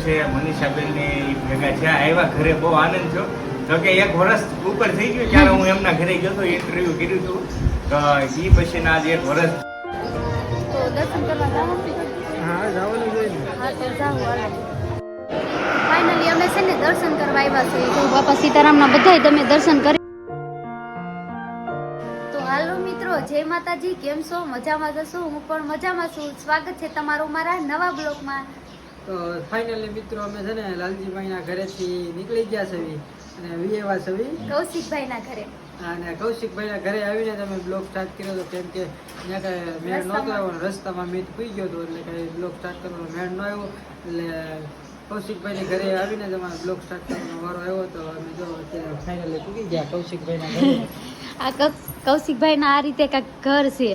દિવસે મનીષાબેન ને ભેગા થયા, આવ્યા ઘરે, બહુ આનંદ થયો. તો કે 1 વર્ષ ઉપર થઈ ગયું ત્યારે હું એમના ઘરે ગયો હતો, ઇન્ટરવ્યુ કર્યું હતું. તો એ પછી ના 1 વર્ષ તો દર્શન કરવા જવાનું? હા, જવાનું જોઈએ. હા, તો જાવ. ફાઇનલી અમે છે ને દર્શન કરવા આવ્યા છીએ. તો બાપા સીતારામના બધાય તમે દર્શન કરી. તો હાલો મિત્રો, જય માતાજી. કેમ છો? મજામાં જશો? હું પણ મજામાં છું. સ્વાગત છે તમારું મારા નવા બ્લોગમાં. તો ફાઇનલી મિત્રો અમે છે ને લાલજીભાઈના ઘરેથી નીકળી ગયા છે અને વિયેવા છે કૌશિકભાઈના ઘરે. અને કૌશિકભાઈના ઘરે આવીને તમે બ્લોગ સ્ટાર્ટ કર્યો હતો, કેમ કે ત્યાં કાંઈ મેળ નહોતો આવ્યો, રસ્તામાં મીટ પી ગયો હતો, એટલે કાંઈ બ્લોગ સ્ટાર્ટ કરવાનો મેળ ન આવ્યો. એટલે કૌશિકભાઈને ઘરે આવીને તમારે બ્લોગ સ્ટાર્ટ કરવાનો વારો આવ્યો. તો અમે જો અત્યારે ફાઇનલી પૂગી ગયા કૌશિકભાઈના ઘરે. આ કૌશિકભાઈના આ રીતે કાંઈક ઘર છે.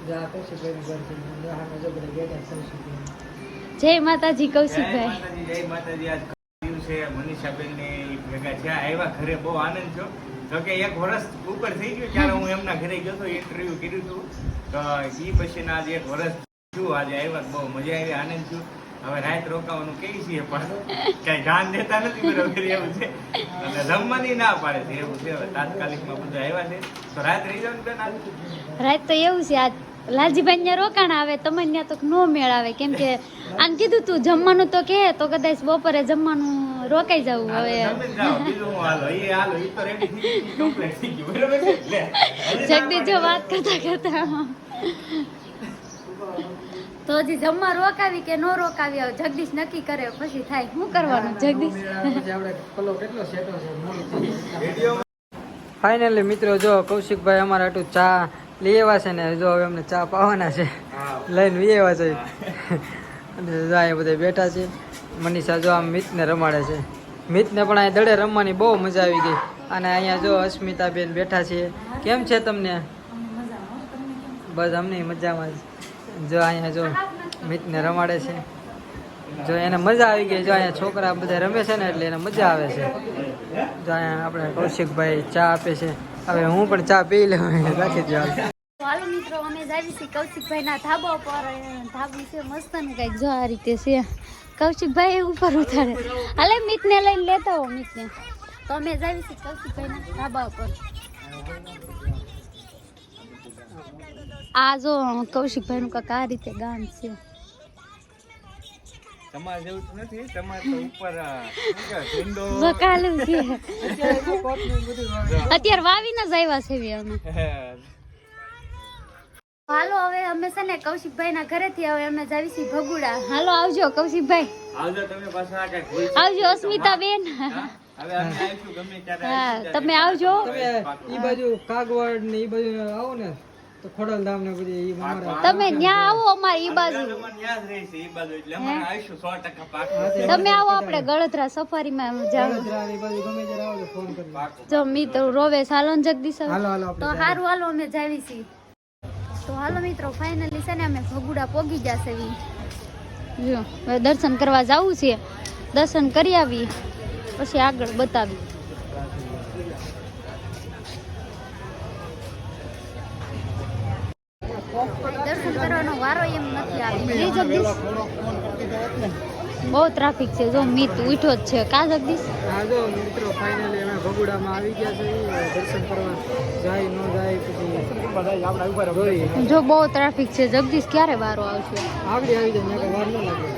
જ્યાં કૌશિકભાઈનું ઘર છે, અમે જો બધા બેઠા કૌશિકભાઈ. જય માતાજી કૌશિકભાઈ. જય માતાજી. આજ દિવસે મનીષાબેન ને ભેગા થયા, આવ્યા ઘરે, બહુ આનંદ થયો. તો કે 1 વર્ષ ઉપર થઈ ગયું ત્યારે હું એમના ઘરે ગયો હતો, ઇન્ટરવ્યુ કર્યું હતું. તો એ પછી ના 1 વર્ષ થયું, આજે આવ્યા, બહુ મજા આવી, આનંદ થયો. હવે રાત રોકાવાનું કઈ છીએ પણ કઈ ધ્યાન દેતા નથી, બરોબર એવું છે. અને જમવાની ના પાડે છે, એવું છે. હવે તાત્કાલિકમાં બધા આવ્યા છે, તો રાત રહી જાવ ને બેન. રાત તો એવું છે, આજ લાલજીભાઈ ને રોકાણ આવે, તમને ત્યાં તો નો મેળ આવે, કેમ કે આને કીધું તું જમવાનું તો કે, તો કદાચ બપોરે જમવાનું રોકાઈ જવું. હવે જગદીશ જો વાત કરતા કરતા તો હજી જમવા રોકાવી કે નો રોકાવી, હવે જગદીશ નક્કી કરે, પછી થાય. શું કરવાનું જગદીશ? ફાઇનલી મિત્રો જો કૌશિકભાઈ અમારા હાટું ચા લઈ આવ્યા છે ને, જો હવે અમને ચા પાવાના છે, લઈને લઈ આવ્યા છે. અને જો અહીંયા બધા બેઠા છે. મનીષા જો આમ મિતને રમાડે છે. મિતને પણ અહીંયા દડે રમવાની બહુ મજા આવી ગઈ. અને અહીંયા જો અસ્મિતાબેન બેઠા છે. કેમ છે તમને? બસ અમને મજામાં જ. જો અહીંયા જો મિતને રમાડે છે. જો એને મજા આવી ગઈ. જો અહીંયા છોકરા બધા રમે છે ને, એટલે એને મજા આવે છે. જો અહીંયા આપણે કૌશિકભાઈ ચા આપે છે. હવે હું પણ ચા પી લઉં, રાખી દો. હાલો મિત્રો, અમે જાવી છીએ કૌશિકભાઈના ધાબા પર. ધાબુ છે મસ્તનું કંઈક, જો આ રીતે છે. કૌશિકભાઈ ઉપર ઉતારે. હાલે મિતને લઈને લેતા હો મિતને. તો અમે જાવી છીએ કૌશિકભાઈના ધાબા પર. આ જો કૌશિકભાઈનું કાંક આ રીતે ગામ છે. તમારે જેવું તો નથી, તમારે તો ઉપર બકાલું છે. અત્યારે વાવીને જ આવ્યા છે અમે. હાલો હવે અમે છે ને કૌશિકભાઈ ના ઘરેથી હવે અમે જાવી છીએ ભગુડા. હાલો આવજો કૌશિકભાઈ. આવજો તમે પાછા આ કઈ આવજો અસ્મિતાબેન. હવે અમે આવીશું ગમે ત્યારે. હા તમે આવજો. તમે ઈ બાજુ કાગવડ ને ઈ બાજુ આવો ને તો ખોડલધામ ને બધી ઈ અમારા તમે ન્યા આવો અમારી ઈ બાજુ. યાદ રહેશે ઈ બાજુ, એટલે અમે આવીશું 100% પાકું. તમે આવો આપણે ગળધરા સફારીમાં જાવ. ગળધરા ઈ બાજુ ગમે ત્યારે આવો તો ફોન કરજો. જો મિત્રો રોવે સાલોન જગદીશ. હાલો હાલો તો હારું હાલો અમે જાવી છીએ. તો હાલો મિત્રો ફાઇનલી છે ને અમે ભગુડા પોગી જશે. જો હવે દર્શન કરવા જવું છે, દર્શન કરી આવી પછી આગળ બતાવી. દર્શન કરવાનો વારો એમ નથી આવી. જગદીશ બહુ ટ્રાફિક છે. જો મિત ઉઠો જ છે કા જગદીશ. હા જો મિત્રો ફાઇનલી અમે ભગુડામાં આવી ગયા છે. દર્શન કરવા જાય ન જાય પછી જો બહુ ટ્રાફિક છે. જગદીશ ક્યારે વારો આવશે? આવી જાય ત્યાં વાર ન લાગે.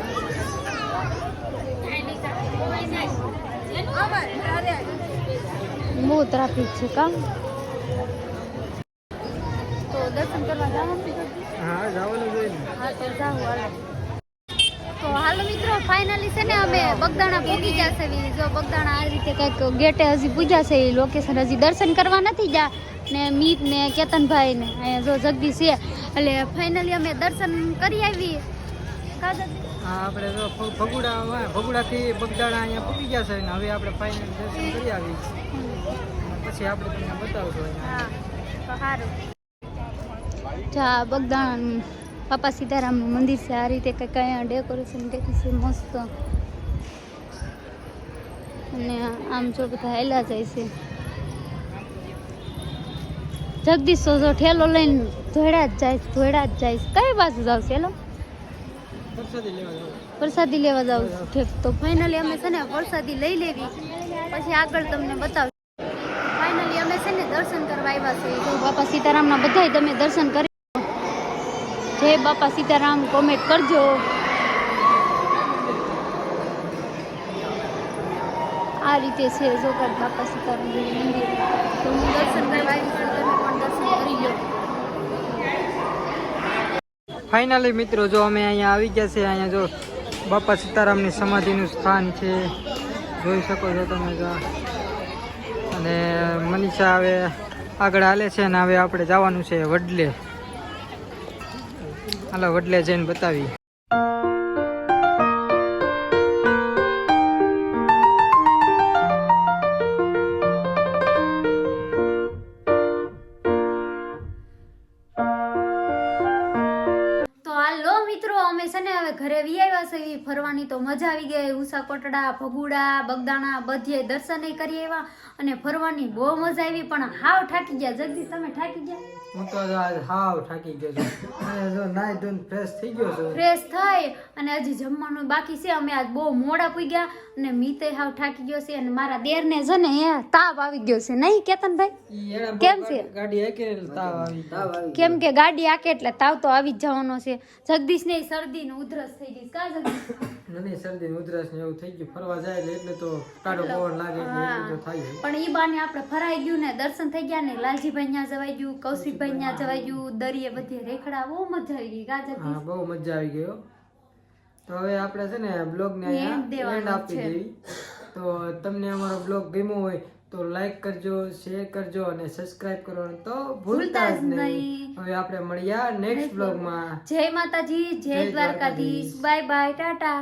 બહુ ટ્રાફિક છે કામ. તો દર્શન કરવા જવાનું? હા જવાનું જોઈએ ને. હા તો જાવ હાલો. તો હાલો મિત્રો ફાઇનલી છે ને અમે બગદાણા પહોંચી જશે. જો બગદાણા આ રીતે કંઈક ગેટે હજી પૂજા છે. એ લોકેશન હજી દર્શન કરવા નથી જા ને મીત ને કેતનભાઈ ને અહીંયા જો જગદીશ છે. એટલે ફાઇનલી અમે દર્શન કરી આવી. હા આપણે જો ભગુડાથી બગદાણા અહીંયા પૂકી ગયા છે ને હવે આપણે ફાઇનલ દર્શન કરી આવી પછી આપણે તમને બતાવશું. હા તો સારું. જા બગદાણા બાપા સીતારામનું મંદિર છે. આ રીતે કંઈક અહીંયા ડેકોરેશન કરી છે મસ્ત. અને આમ જો બધા હેલા જાય છે. જગદીશ જો ઠેલો લઈને ધોળા જ જાય. કઈ બાજુ જાવ છે? હેલો પ્રસાદી લેવા જાવ. પ્રસાદી લેવા જાવ ઠીક. તો ફાઇનલી અમે છે ને પ્રસાદી લઈ લેવી પછી આગળ તમને બતાવું. ફાઇનલી અમે છે ને દર્શન કરવા આવ્યા છે. તો બાપા સીતારામના બધાય તમે દર્શન કરી જય બાપા સીતારામ કોમેન્ટ કરજો. આ રીતે છે જોકર બાપા સીતારામ મંદિર. તો હું દર્શન કરવા આવી છું, તમે પણ દર્શન કરી લો. ફાઇનલી મિત્રો જો અમે અહીંયા આવી ગયા છે. અહીંયા જો બાપા સીતારામની સમાધિનું સ્થાન છે, જોઈ શકો છો તમે જો. અને મનીષા હવે આગળ હાલે છે અને હવે આપણે જવાનું છે વડલે. હાલો વડલે જઈને બતાવી. અમે છે ને હવે ઘરે વી આવ્યા છે. ફરવાની તો મજા આવી ગઈ. ઉષા કોટડા, ભગુડા, બગદાણા બધે દર્શન કરી આવ્યા અને ફરવાની બહુ મજા આવી. પણ હાવ થાકી ગયા. જગદીશ તમે થાકી ગયા? હું તો આજ હાવ થાકી ગયો છું. અને જો નાઈ ધોઈને ફ્રેશ થઈ ગયો છું. ફ્રેશ થઈ અને હજી જમવાનું બાકી છે. અમે આજ બહુ મોડા પૂગ્યા અને મીતે હાવ થાકી ગયો છે. અને મારા દેરને છે ને તાવ આવી ગયો છે, નહીં કેતનભાઈ? કેમ છે? ગાડી આકે તાવ આવી. કેમ કે ગાડી આકે એટલે તાવ તો આવી જ જવાનો છે. જગદીશ ને શરદી ને ઉધરસ થઈ ગઈ. કા જગદીશ? મને શરદી ઉધરસ ને એવું થઈ ગયું. ફરવા જાય એટલે તો ટાઢો પવન લાગે એટલે એવું તો થાય. પણ ઈ બાને આપણે ફરાઈ ગયું ને દર્શન થઈ ગયા ને. લાલજીભાઈ ન્યા જવાઈ ગયું, કૌશિકભાઈ ન્યા જવાઈ ગયું, દરિયે બધે રેખડા. બહુ મજા આવી ગઈ. કા જગદીશ? હા બહુ મજા આવી ગયો. તો હવે આપણે છે ને બ્લોગ ને એન્ડ આપી દેવી. તો તમને અમારો બ્લોગ ગમ્યો હોય તો લાઈક કરજો, શેર કરજો અને સબસ્ક્રાઇબ કરવાનું તો ભૂલતા જ નહીં. હવે આપણે મળ્યા નેક્સ્ટ બ્લોગમાં. જય માતાજી, જય દ્વારકાધીશ. Bye bye, Tata.